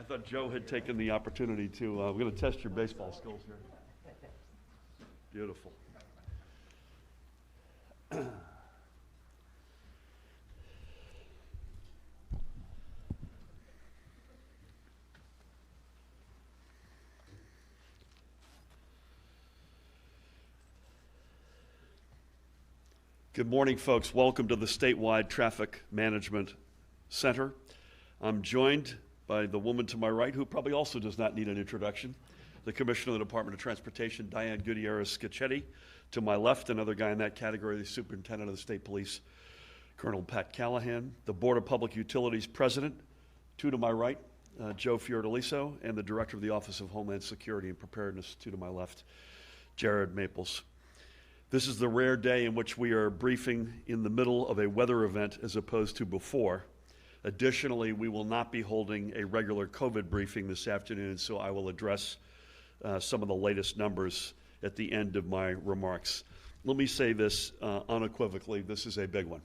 thought Joe had taken the opportunity to, we're going to test your baseball skills here. Beautiful. Good morning, folks. Welcome to the Statewide Traffic Management Center. I'm joined by the woman to my right, who probably also does not need an introduction, the Commissioner of the Department of Transportation, Diane Gutierrez-Scacchetti. To my left, another guy in that category, the Superintendent of the State Police, Colonel Pat Callahan. The Board of Public Utilities President, two to my right, Joe Fiordaliso, and the Director of the Office of Homeland Security and Preparedness, two to my left, Jared Maples. This is the rare day in which we are briefing in the middle of a weather event as opposed to before. Additionally, we will not be holding a regular COVID briefing this afternoon, so I will address some of the latest numbers at the end of my remarks. Let me say this unequivocally, this is a big one.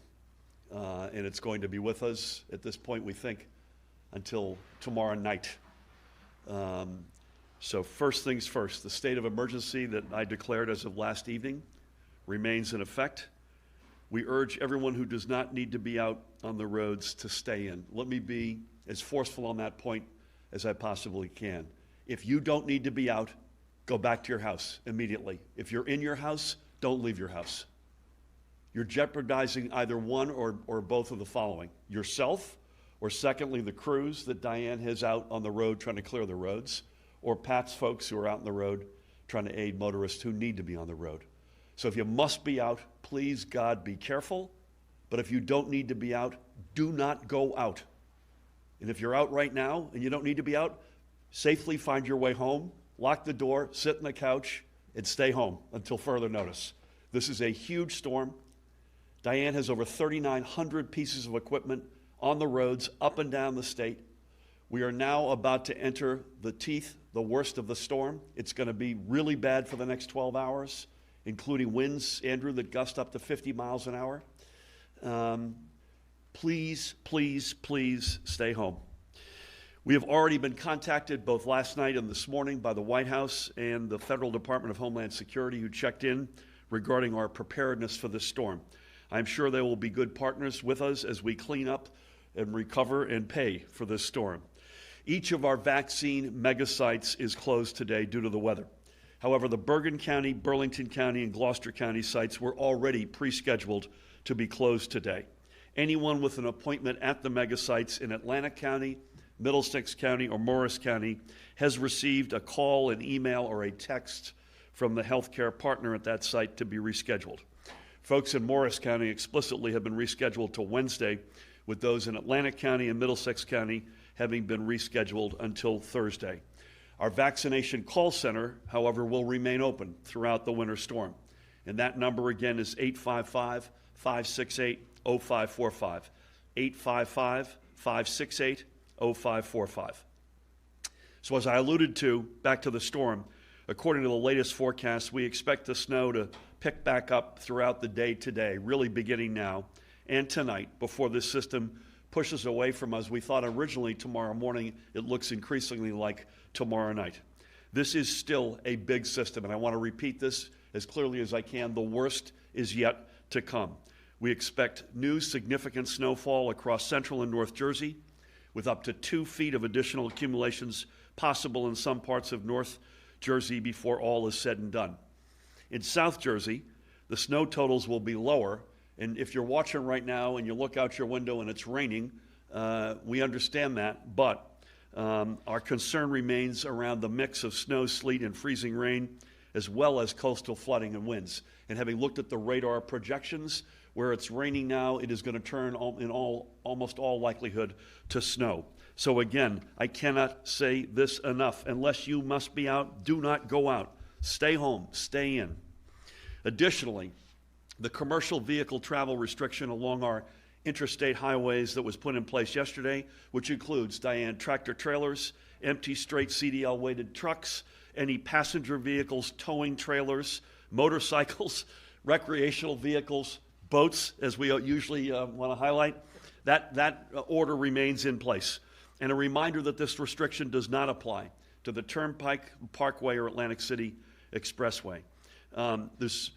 And it's going to be with us at this point, we think, until tomorrow night. So first things first, the state of emergency that I declared as of last evening remains in effect. We urge everyone who does not need to be out on the roads to stay in. Let me be as forceful on that point as I possibly can. If you don't need to be out, go back to your house immediately. If you're in your house, don't leave your house. You're jeopardizing either one or both of the following: yourself, or secondly, the crews that Diane has out on the road trying to clear the roads, or Pat's folks who are out on the road trying to aid motorists who need to be on the road. So if you must be out, please, God, be careful. But if you don't need to be out, do not go out. And if you're out right now and you don't need to be out, safely find your way home, lock the door, sit on the couch, and stay home until further notice. This is a huge storm. Diane has over 3,900 pieces of equipment on the roads up and down the state. We are now about to enter the teeth, the worst of the storm. It's going to be really bad for the next 12 hours. Including winds, Andrew, that gust up to 50 miles an hour. Please, please, please stay home. We have already been contacted both last night and this morning by the White House and the Federal Department of Homeland Security, who checked in regarding our preparedness for this storm. I'm sure they will be good partners with us as we clean up and recover and pay for this storm. Each of our vaccine mega sites is closed today due to the weather. However, the Bergen County, Burlington County, and Gloucester County sites were already pre-scheduled to be closed today. Anyone with an appointment at the mega sites in Atlantic County, Middlesex County, or Morris County has received a call, an email, or a text from the healthcare partner at that site to be rescheduled. Folks in Morris County explicitly have been rescheduled to Wednesday, with those in Atlantic County and Middlesex County having been rescheduled until Thursday. Our vaccination call center, however, will remain open throughout the winter storm. And that number again is 855-568-0545, 855-568-0545. So as I alluded to, back to the storm, according to the latest forecast, we expect the snow to pick back up throughout the day today, really beginning now and tonight, before this system pushes away from us. We thought originally tomorrow morning. It looks increasingly like tomorrow night. This is still a big system, and I want to repeat this as clearly as I can. The worst is yet to come. We expect new significant snowfall across central and North Jersey, with up to 2 feet of additional accumulations possible in some parts of North Jersey before all is said and done. In South Jersey, the snow totals will be lower. And if you're watching right now and you look out your window and it's raining, we understand that, but our concern remains around the mix of snow, sleet, and freezing rain, as well as coastal flooding and winds. And having looked at the radar projections, where it's raining now, it is going to turn almost all likelihood to snow. So again, I cannot say this enough. Unless you must be out, do not go out. Stay home, stay in. Additionally, the commercial vehicle travel restriction along our interstate highways that was put in place yesterday, which includes, Diane, tractor trailers, empty straight CDL weighted trucks, any passenger vehicles, towing trailers, motorcycles, recreational vehicles, boats, as we usually want to highlight, that order remains in place. And a reminder that this restriction does not apply to the Turnpike, Parkway, or Atlantic City Expressway. There's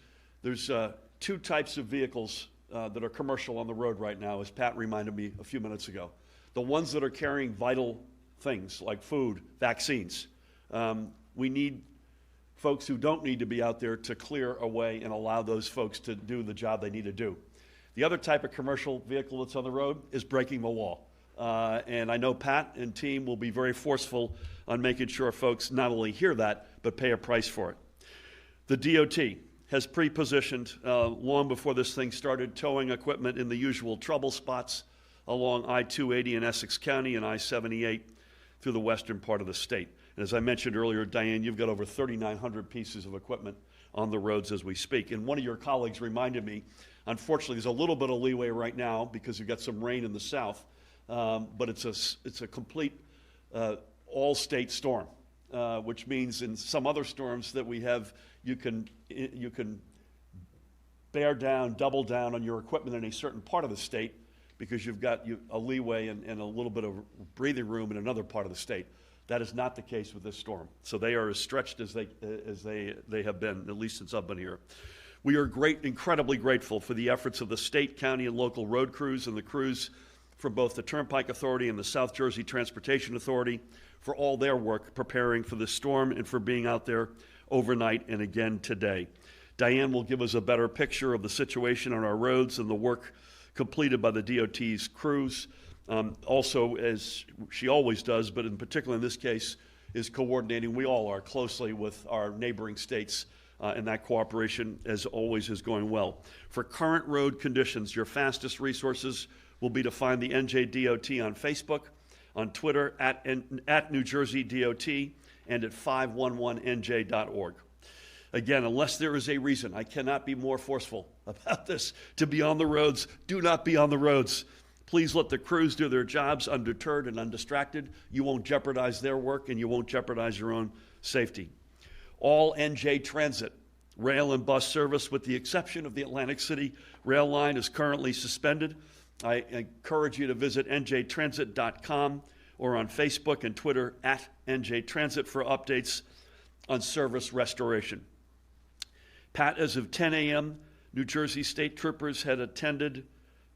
two types of vehicles that are commercial on the road right now, as Pat reminded me a few minutes ago. The ones that are carrying vital things like food, vaccines. We need folks who don't need to be out there to clear a way and allow those folks to do the job they need to do. The other type of commercial vehicle that's on the road is breaking the law. And I know Pat and team will be very forceful on making sure folks not only hear that, but pay a price for it. The DOT has pre-positioned, long before this thing started, towing equipment in the usual trouble spots along I-280 in Essex County and I-78 through the western part of the state. And as I mentioned earlier, Diane, you've got over 3,900 pieces of equipment on the roads as we speak. And one of your colleagues reminded me, unfortunately, there's a little bit of leeway right now because you've got some rain in the south, but it's a complete all-state storm, which means in some other storms that we have, you can bear down, double down on your equipment in a certain part of the state because you've got a leeway and a little bit of breathing room in another part of the state. That is not the case with this storm. So they are as stretched as they have been, at least since I've been here. We are incredibly grateful for the efforts of the state, county, and local road crews and the crews from both the Turnpike Authority and the South Jersey Transportation Authority for all their work preparing for this storm and for being out there overnight and again today. Diane will give us a better picture of the situation on our roads and the work completed by the DOT's crews. Also, as she always does, but in particular in this case, is coordinating, we all are, closely with our neighboring states, and that cooperation, as always, is going well. For current road conditions, your fastest resources will be to find the NJDOT on Facebook, on Twitter, at New Jersey DOT, and at 511nj.org. Again, unless there is a reason, I cannot be more forceful about this, to be on the roads, do not be on the roads. Please let the crews do their jobs undeterred and undistracted. You won't jeopardize their work and you won't jeopardize your own safety. All NJ Transit rail and bus service, with the exception of the Atlantic City rail line, is currently suspended. I encourage you to visit njtransit.com or on Facebook and Twitter at NJTransit for updates on service restoration. Pat, as of 10 a.m., New Jersey State Troopers had attended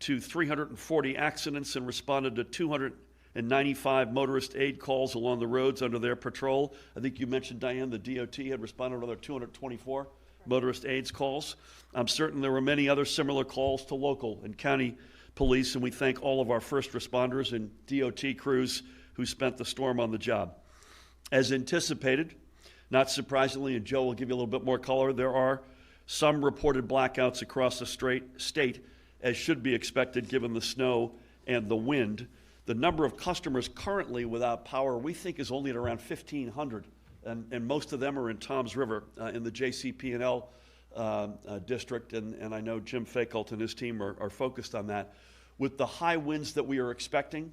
to 340 accidents and responded to 295 motorist aid calls along the roads under their patrol. I think you mentioned, Diane, the DOT had responded to another 224 motorist aids calls. I'm certain there were many other similar calls to local and county police, and we thank all of our first responders and DOT crews who spent the storm on the job. As anticipated, not surprisingly, and Joe will give you a little bit more color, there are some reported blackouts across the state, as should be expected given the snow and the wind. The number of customers currently without power, we think, is only at around 1,500, and most of them are in Toms River in the JCP&L district, and I know Jim Fakult and his team are focused on that. With the high winds that we are expecting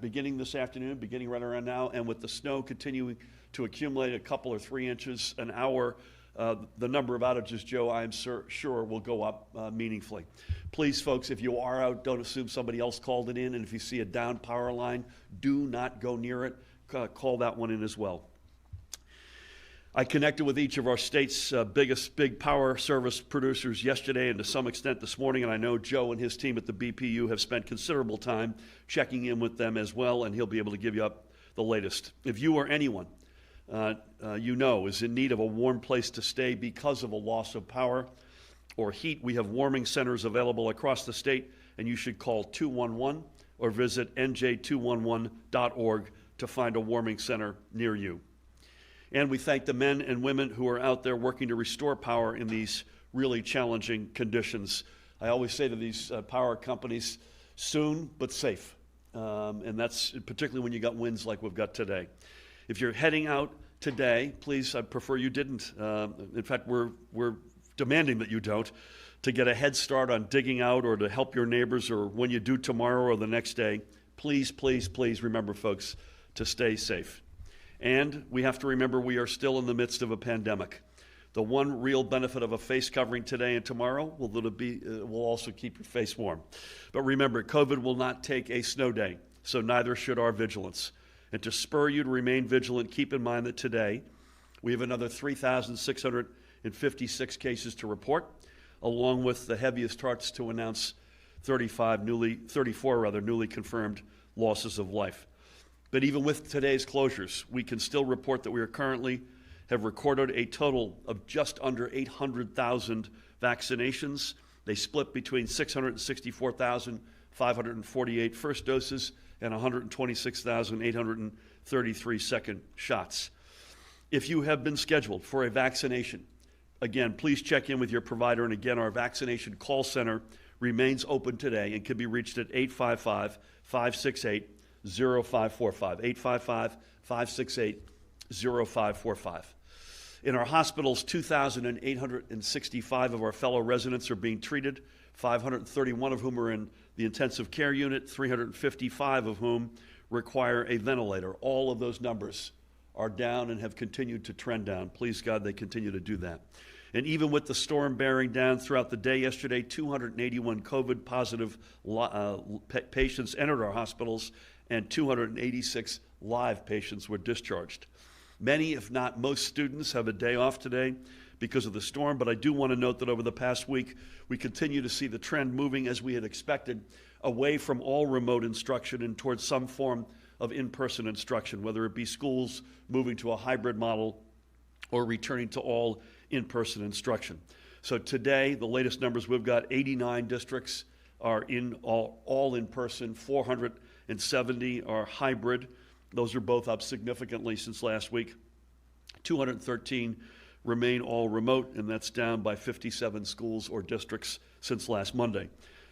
beginning this afternoon, beginning right around now, and with the snow continuing to accumulate a couple or 3 inches an hour, the number of outages, Joe, I am sure will go up meaningfully. Please, folks, if you are out, don't assume somebody else called it in, and if you see a down power line, do not go near it. Call that one in as well. I connected with each of our state's big power service producers yesterday and to some extent this morning, and I know Joe and his team at the BPU have spent considerable time checking in with them as well, and he'll be able to give you up the latest. If you or anyone you know is in need of a warm place to stay because of a loss of power or heat, we have warming centers available across the state, and you should call 211 or visit nj211.org to find a warming center near you. And we thank the men and women who are out there working to restore power in these really challenging conditions. I always say to these power companies, soon but safe. And that's particularly when you got winds like we've got today. If you're heading out today, please, I prefer you didn't. In fact, we're demanding that you don't, to get a head start on digging out or to help your neighbors, or when you do tomorrow or the next day. Please, please, please remember, folks, to stay safe. And we have to remember we are still in the midst of a pandemic. The one real benefit of a face covering today and tomorrow will also keep your face warm. But remember, COVID will not take a snow day so neither should our vigilance. And to spur you to remain vigilant, keep in mind that today we have another 3,656 cases to report, along with the heaviest hearts to announce 34 newly confirmed losses of life. But even with today's closures, we can still report that we have recorded a total of just under 800,000 vaccinations. They split between 664,548 first doses and 126,833 second shots. If you have been scheduled for a vaccination, again, please check in with your provider. And again, our vaccination call center remains open today and can be reached at 855-568-0545, 855-568-0545. In our hospitals, 2,865 of our fellow residents are being treated, 531 of whom are in the intensive care unit, 355 of whom require a ventilator. All of those numbers are down and have continued to trend down. Please God, they continue to do that. And even with the storm bearing down throughout the day yesterday, 281 COVID positive patients entered our hospitals and 286 live patients were discharged. Many, if not most, students have a day off today because of the storm, but I do want to note that over the past week, we continue to see the trend moving as we had expected, away from all remote instruction and towards some form of in-person instruction, whether it be schools moving to a hybrid model or returning to all in-person instruction. So today, the latest numbers, we've got 89 districts are in all in person, 470 are hybrid. Those are both up significantly since last week. 213 remain all remote, and that's down by 57 schools or districts since last Monday.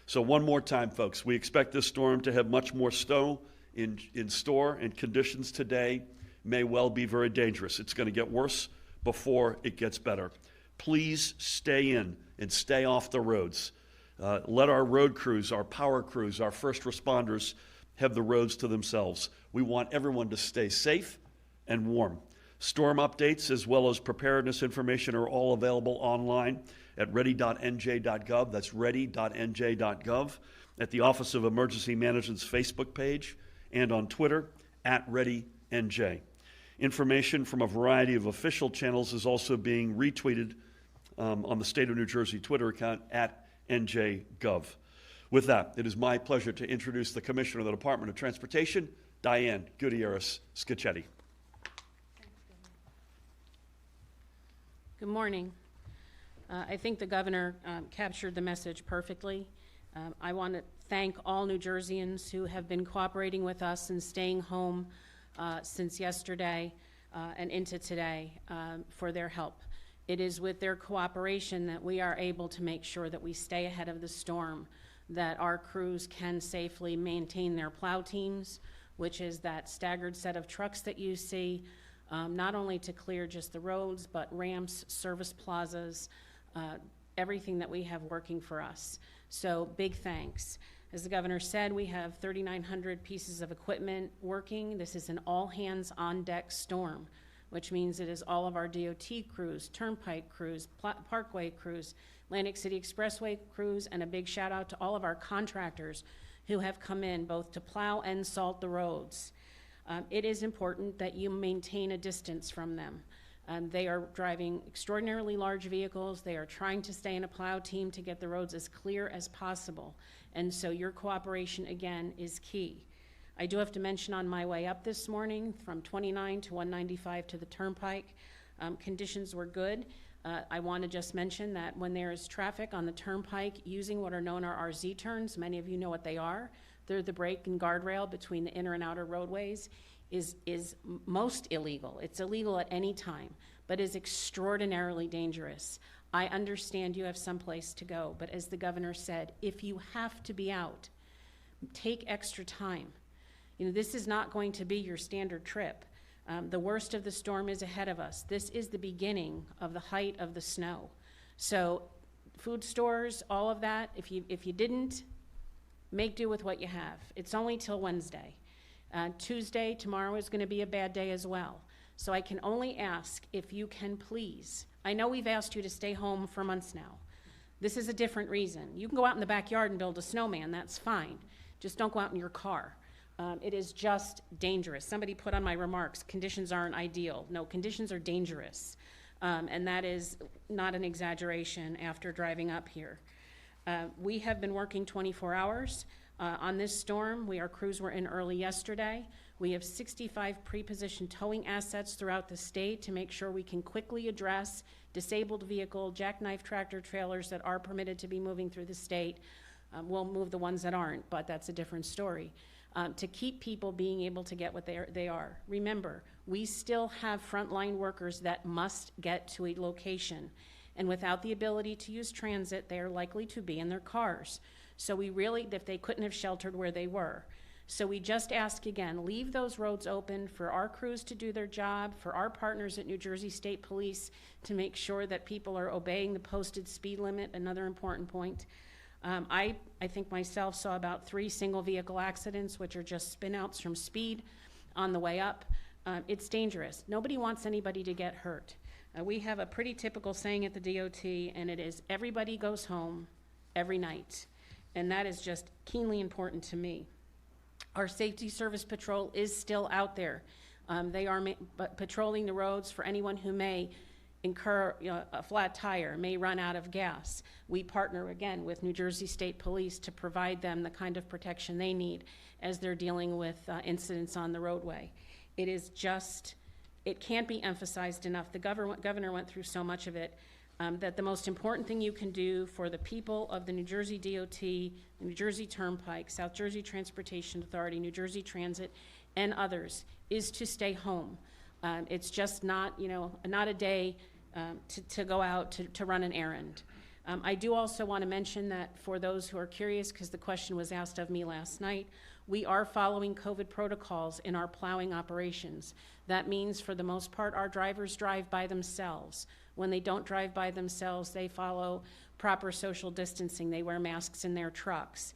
So one more time, folks, we expect this storm to have much more snow in store, and conditions today may well be very dangerous. It's going to get worse before it gets better. Please stay in and stay off the roads. Let our road crews, our power crews, our first responders have the roads to themselves. We want everyone to stay safe and warm. Storm updates as well as preparedness information are all available online at ready.nj.gov. That's ready.nj.gov, at the Office of Emergency Management's Facebook page, and on Twitter at ReadyNJ. Information from a variety of official channels is also being retweeted on the State of New Jersey Twitter account at NJGov. With that, it is my pleasure to introduce the Commissioner of the Department of Transportation, Diane Gutierrez-Scacchetti. Good morning. I think the Governor captured the message perfectly. I want to thank all New Jerseyans who have been cooperating with us and staying home since yesterday and into today for their help. It is with their cooperation that we are able to make sure that we stay ahead of the storm, that our crews can safely maintain their plow teams, which is that staggered set of trucks that you see, not only to clear just the roads, but ramps, service plazas, everything that we have working for us. So big thanks. As the Governor said, we have 3,900 pieces of equipment working. This is an all-hands-on-deck storm, which means it is all of our DOT crews, Turnpike crews, Parkway crews, Atlantic City Expressway crews, and a big shout out to all of our contractors who have come in both to plow and salt the roads. It is important that you maintain a distance from them. They are driving extraordinarily large vehicles. They are trying to stay in a plow team to get the roads as clear as possible. And so your cooperation, again, is key. I do have to mention on my way up this morning from 29 to 195 to the Turnpike, conditions were good. I want to just mention that when there is traffic on the Turnpike using what are known as our Z-turns, many of you know what they are. They're the break and guardrail between the inner and outer roadways, is most illegal. It's illegal at any time, but is extraordinarily dangerous. I understand you have someplace to go, but as the Governor said, if you have to be out, take extra time. You know, this is not going to be your standard trip. The worst of the storm is ahead of us. This is the beginning of the height of the snow. So food stores, all of that, if you didn't, make do with what you have. It's only till Wednesday. Tuesday, tomorrow is going to be a bad day as well. So I can only ask if you can please. I know we've asked you to stay home for months now. This is a different reason. You can go out in the backyard and build a snowman, that's fine. Just don't go out in your car. It is just dangerous. Somebody put on my remarks, conditions aren't ideal. No, conditions are dangerous. And that is not an exaggeration after driving up here. We have been working 24 hours on this storm. Our crews were in early yesterday. We have 65 pre-positioned towing assets throughout the state to make sure we can quickly address disabled vehicle, jackknife tractor trailers that are permitted to be moving through the state. We'll move the ones that aren't, but that's a different story. To keep people being able to get what they are. Remember, we still have frontline workers that must get to a location. And without the ability to use transit, they are likely to be in their cars. So we really, if they couldn't have sheltered where they were. So we just ask again, leave those roads open for our crews to do their job, for our partners at New Jersey State Police to make sure that people are obeying the posted speed limit, another important point. I think myself saw about 3 single vehicle accidents, which are just spin-outs from speed on the way up. It's dangerous. Nobody wants anybody to get hurt. We have a pretty typical saying at the DOT, and it is, everybody goes home every night. And that is just keenly important to me. Our Safety Service Patrol is still out there. They are patrolling the roads for anyone who may incur a flat tire, may run out of gas. We partner again with New Jersey State Police to provide them the kind of protection they need as they're dealing with incidents on the roadway. It is just, it can't be emphasized enough. The governor went through so much of it, that the most important thing you can do for the people of the New Jersey DOT, the New Jersey Turnpike, South Jersey Transportation Authority, New Jersey Transit, and others is to stay home. It's just not, not a day to go out to run an errand. I do also want to mention that for those who are curious, because the question was asked of me last night, we are following COVID protocols in our plowing operations. That means, for the most part, our drivers drive by themselves. When they don't drive by themselves, they follow proper social distancing. They wear masks in their trucks.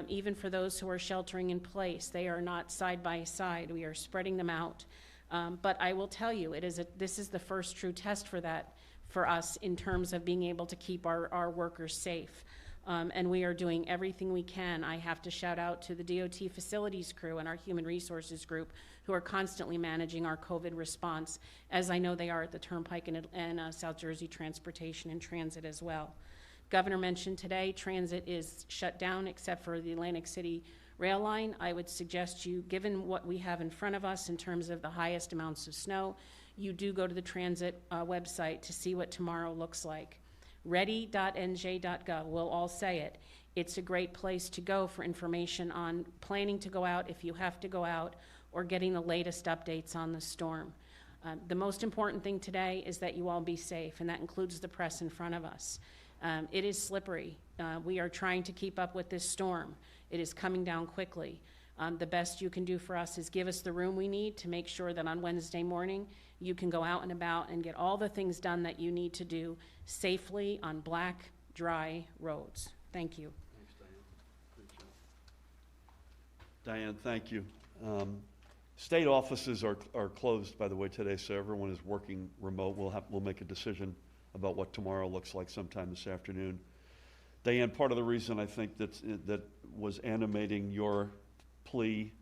Even for those who are sheltering in place, they are not side by side. We are spreading them out. But I will tell you, this is the first true test for that for us in terms of being able to keep our workers safe. And we are doing everything we can. I have to shout out to the DOT facilities crew and our human resources group who are constantly managing our COVID response, as I know they are at the Turnpike and South Jersey Transportation and Transit as well. Governor mentioned today transit is shut down except for the Atlantic City rail line. I would suggest you, given what we have in front of us in terms of the highest amounts of snow, you do go to the transit website to see what tomorrow looks like. Ready.nj.gov, we'll all say it. It's a great place to go for information on planning to go out if you have to go out, or getting the latest updates on the storm. The most important thing today is that you all be safe, and that includes the press in front of us. It is slippery. We are trying to keep up with this storm. It is coming down quickly. The best you can do for us is give us the room we need to make sure that on Wednesday morning you can go out and about and get all the things done that you need to do safely on black, dry roads. Thank you. Thanks, Diane. Good job. Diane, thank you. State offices are closed, by the way, today, so everyone is working remote. We'll make a decision about what tomorrow looks like sometime this afternoon. Diane, part of the reason I think that was animating your plea,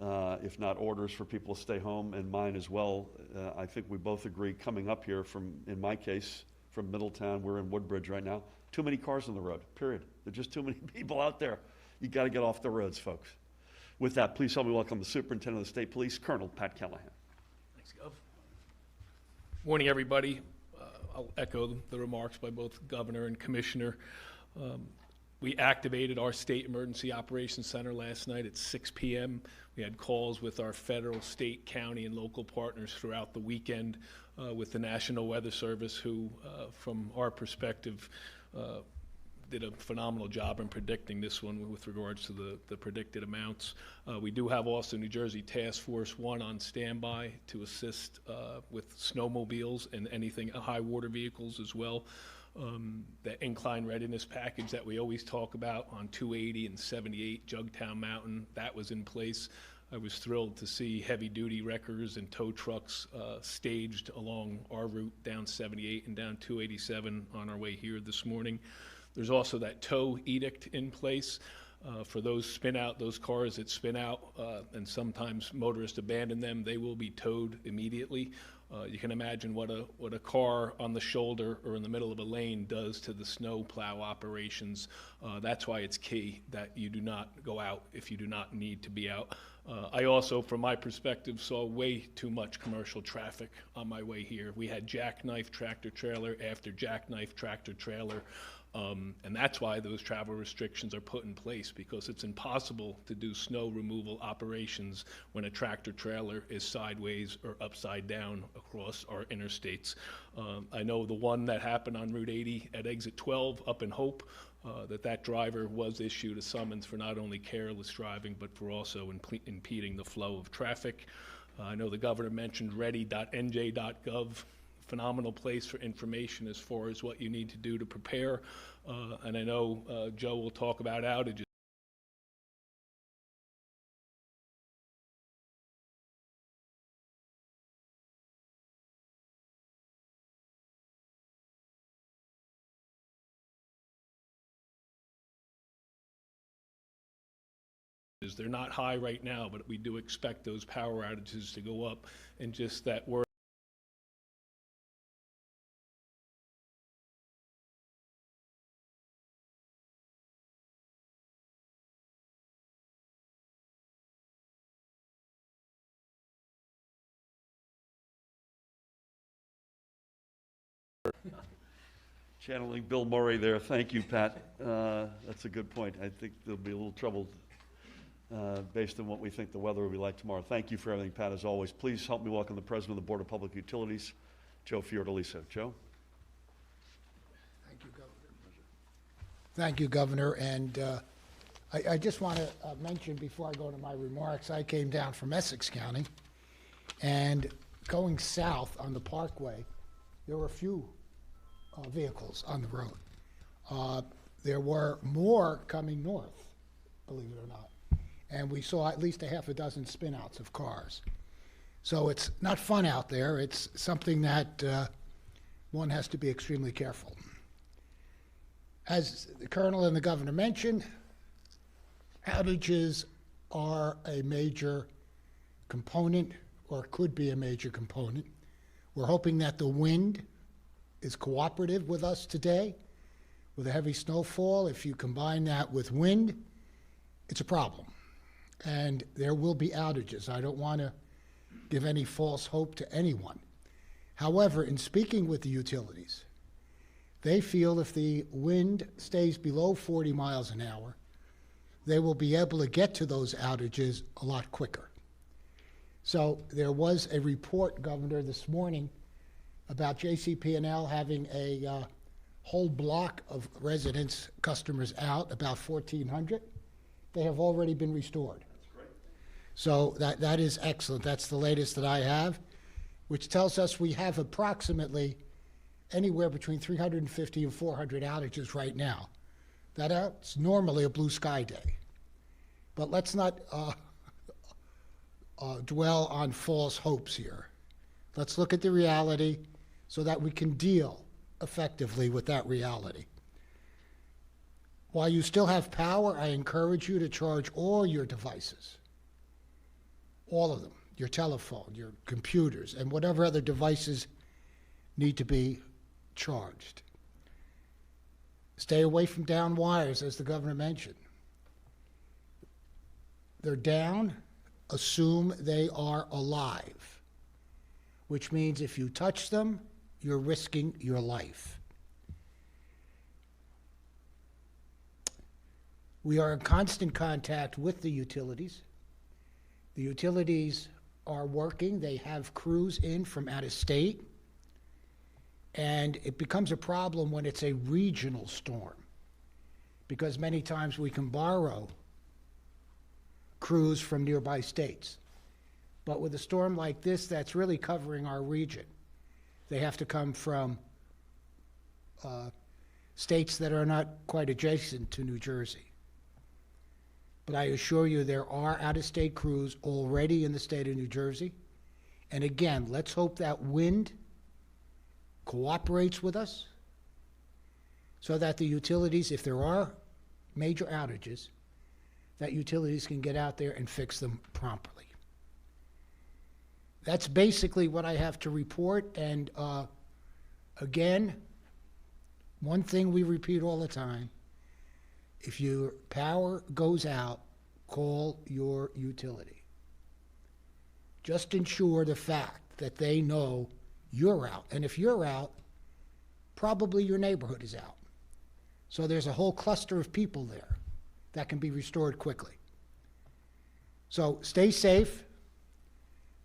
if not orders for people to stay home, and mine as well, I think we both agree, coming up here from, in my case, from Middletown, we're in Woodbridge right now, too many cars on the road, period. There's just too many people out there. You got to get off the roads, folks. With that, please help me welcome the Superintendent of the State Police, Colonel Pat Callahan. Thanks, Gov. Morning, everybody. I'll echo the remarks by both Governor and Commissioner. We activated our State Emergency Operations Center last night at 6 p.m. We had calls with our federal, state, county, and local partners throughout the weekend with the National Weather Service, who, from our perspective, did a phenomenal job in predicting this one with regards to the predicted amounts. We do have also New Jersey Task Force 1 on standby to assist with snowmobiles and anything high water vehicles as well. The incline readiness package that we always talk about on 280 and 78 Jugtown Mountain, that was in place. I was thrilled to see heavy duty wreckers and tow trucks staged along our route down 78 and down 287 on our way here this morning. There's also that tow edict in place. For those those cars that spin out, and sometimes motorists abandon them, they will be towed immediately. You can imagine what a car on the shoulder or in the middle of a lane does to the snow plow operations. That's why it's key that you do not go out if you do not need to be out. I also, from my perspective, saw way too much commercial traffic on my way here. We had jackknife tractor trailer after jackknife tractor trailer. And that's why those travel restrictions are put in place, because it's impossible to do snow removal operations when a tractor trailer is sideways or upside down across our interstates. I know the one that happened on Route 80 at exit 12 up in Hope, that driver was issued a summons for not only careless driving, but for also impeding the flow of traffic. I know the governor mentioned ready.nj.gov. Phenomenal place for information as far as what you need to do to prepare. And I know Joe will talk about outages. They're not high right now, but we do expect those power outages to go up, and just that word. Channeling Bill Murray there. Thank you, Pat. That's a good point. I think there'll be a little trouble based on what we think the weather will be like tomorrow. Thank you for everything, Pat, as always. Please help me welcome the President of the Board of Public Utilities, Joe Fiordaliso. Joe? Thank you, Governor. Thank you, Governor. And I just want to mention before I go to my remarks, I came down from Essex County, and going south on the Parkway, there were a few vehicles on the road. There were more coming north, believe it or not. And we saw at least a half a dozen spin-outs of cars. So it's not fun out there. It's something that one has to be extremely careful. As the Colonel and the Governor mentioned, outages are a major component, or could be a major component. We're hoping that the wind is cooperative with us today. With a heavy snowfall, if you combine that with wind, it's a problem. And there will be outages. I don't want to give any false hope to anyone. However, in speaking with the utilities, they feel if the wind stays below 40 miles an hour, they will be able to get to those outages a lot quicker. So there was a report, Governor, this morning about JCP&L having a whole block of residents, customers out, about 1,400. They have already been restored. That's great. So that is excellent. That's the latest that I have, which tells us we have approximately anywhere between 350 and 400 outages right now. That's normally a blue sky day. But let's not dwell on false hopes here. Let's look at the reality so that we can deal effectively with that reality. While you still have power, I encourage you to charge all your devices, all of them, your telephone, your computers, and whatever other devices need to be charged. Stay away from down wires, as the Governor mentioned. They're down, assume they are alive, which means if you touch them, you're risking your life. We are in constant contact with the utilities. The utilities are working. They have crews in from out of state. And it becomes a problem when it's a regional storm, because many times we can borrow crews from nearby states. But with a storm like this that's really covering our region, they have to come from states that are not quite adjacent to New Jersey. But I assure you there are out-of-state crews already in the state of New Jersey. And again, let's hope that wind cooperates with us so that the utilities, if there are major outages, that utilities can get out there and fix them promptly. That's basically what I have to report, and again, one thing we repeat all the time, if your power goes out, call your utility. Just ensure the fact that they know you're out, and if you're out, probably your neighborhood is out. So there's a whole cluster of people there that can be restored quickly. So stay safe,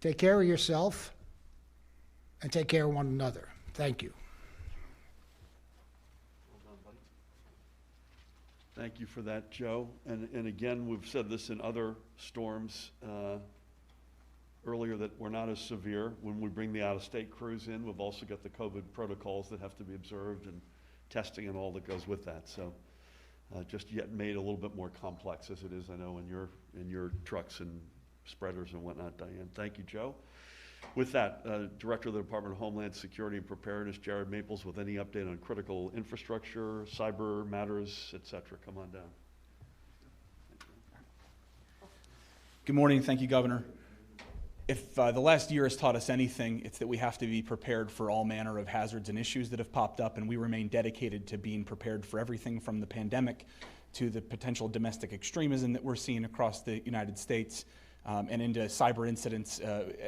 take care of yourself, and take care of one another. Thank you. Thank you for that, Joe. And again, we've said this in other storms earlier that we're not as severe. When we bring the out-of-state crews in, we've also got the COVID protocols that have to be observed and testing and all that goes with that. So just yet made a little bit more complex as it is, I know, in your trucks and spreaders and whatnot, Diane. Thank you, Joe. With that, Director of the Department of Homeland Security and Preparedness, Jared Maples, with any update on critical infrastructure, cyber matters, et cetera. Come on down. Good morning. Thank you, Governor. If the last year has taught us anything, it's that we have to be prepared for all manner of hazards and issues that have popped up, and we remain dedicated to being prepared for everything from the pandemic to the potential domestic extremism that we're seeing across the United States and into cyber incidents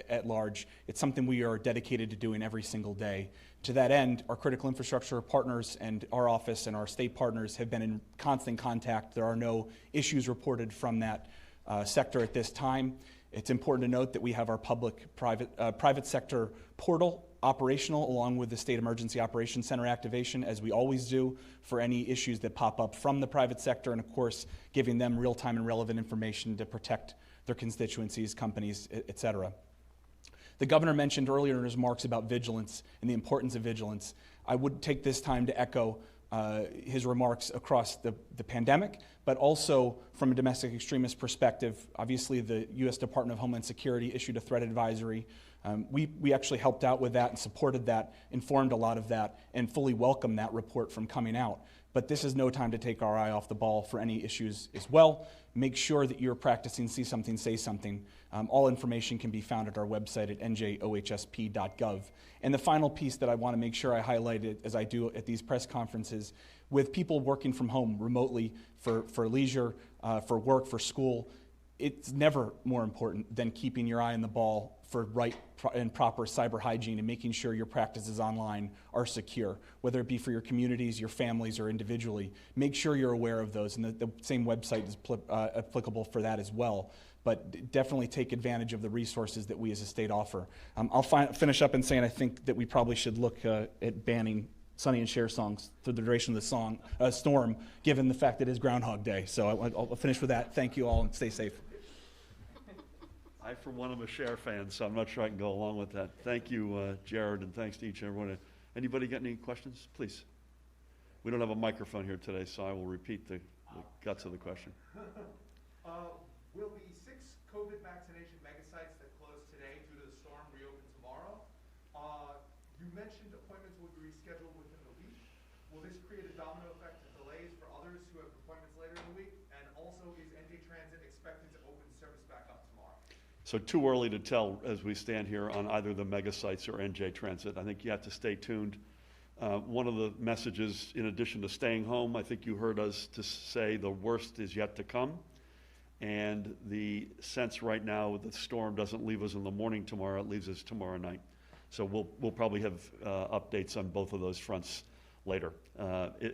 at large. It's something we are dedicated to doing every single day. To that end, our critical infrastructure partners and our office and our state partners have been in constant contact. There are no issues reported from that sector at this time. It's important to note that we have our private sector portal operational along with the State Emergency Operations Center activation, as we always do, for any issues that pop up from the private sector, and of course giving them real-time and relevant information to protect their constituencies, companies, et cetera. The Governor mentioned earlier in his remarks about vigilance and the importance of vigilance. I would take this time to echo his remarks across the pandemic, but also from a domestic extremist perspective. Obviously, the U.S. Department of Homeland Security issued a threat advisory. We actually helped out with that and supported that, informed a lot of that, and fully welcomed that report from coming out. But this is no time to take our eye off the ball for any issues as well. Make sure that you're practicing see something, say something. All information can be found at our website at njohsp.gov. And the final piece that I want to make sure I highlight, as I do at these press conferences, with people working from home remotely for leisure, for work, for school, it's never more important than keeping your eye on the ball for right and proper cyber hygiene and making sure your practices online are secure, whether it be for your communities, your families, or individually. Make sure you're aware of those, and the same website is applicable for that as well. But definitely take advantage of the resources that we as a state offer. I'll finish up in saying I think that we probably should look at banning Sonny and Cher songs through the duration of the storm, given the fact that it is Groundhog Day. So I'll finish with that. Thank you all, and stay safe. I, for one, am a Cher fan, so I'm not sure I can go along with that. Thank you, Jared, and thanks to each and everyone. Anybody got any questions? Please. We don't have a microphone here today, so I will repeat the guts of the question. Will the 6 COVID vaccination megasites that closed today due to the storm reopen tomorrow? You mentioned appointments will be rescheduled within the week. Will this create a domino effect of delays for others who have appointments later in the week? And also, is NJ Transit expected to open service back up tomorrow? So too early to tell as we stand here on either the mega sites or NJ Transit. I think you have to stay tuned. One of the messages, in addition to staying home, I think you heard us to say the worst is yet to come. And the sense right now, the storm doesn't leave us in the morning tomorrow, it leaves us tomorrow night. So we'll probably have updates on both of those fronts later,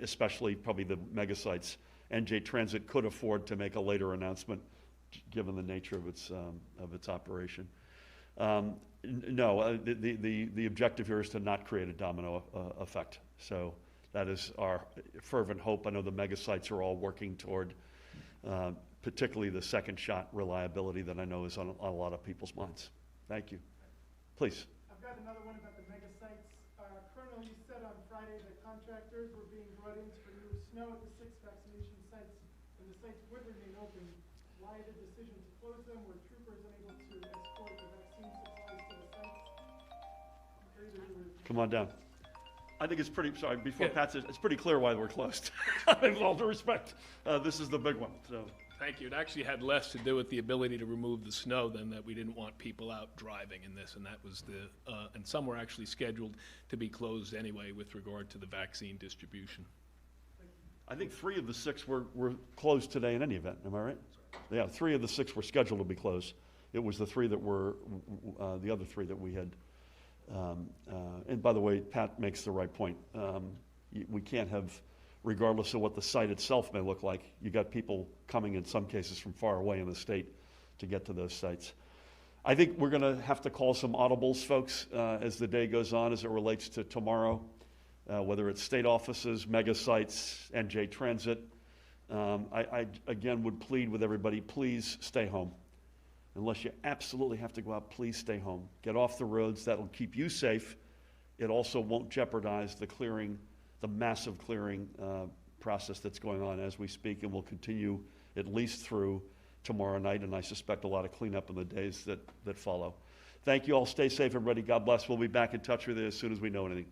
especially probably the mega sites. NJ Transit could afford to make a later announcement given the nature of its operation. No, the objective here is to not create a domino effect. So that is our fervent hope. I know the mega sites are all working toward particularly the second shot reliability that I know is on a lot of people's minds. Thank you. Please. I've got another one about the mega sites. Colonel, you said on Friday that contractors were being brought in to remove snow at the 6 vaccination sites, and the sites would remain open. Why the decision to close them? Were troopers unable to escort the vaccine supplies to the sites? Come on down. I think it's pretty, sorry, before Pat says, it's pretty clear why we're closed. With all due respect, this is the big one. So Thank you. It actually had less to do with the ability to remove the snow than that we didn't want people out driving in this, and that was and some were actually scheduled to be closed anyway with regard to the vaccine distribution. I think 3 of the 6 were closed today in any event, am I right? Yeah, 3 of the 6 were scheduled to be closed. It was the 3 that were, the other 3 that we had. And by the way, Pat makes the right point. We can't have, regardless of what the site itself may look like, you got people coming in some cases from far away in the state to get to those sites. I think we're going to have to call some audibles, folks, as the day goes on as it relates to tomorrow, whether it's state offices, mega sites, NJ Transit. I again would plead with everybody, please stay home. Unless you absolutely have to go out, please stay home. Get off the roads. That'll keep you safe. It also won't jeopardize the clearing, the massive clearing process that's going on as we speak, and will continue at least through tomorrow night, and I suspect a lot of cleanup in the days that follow. Thank you all. Stay safe, everybody. God bless. We'll be back in touch with you as soon as we know anything.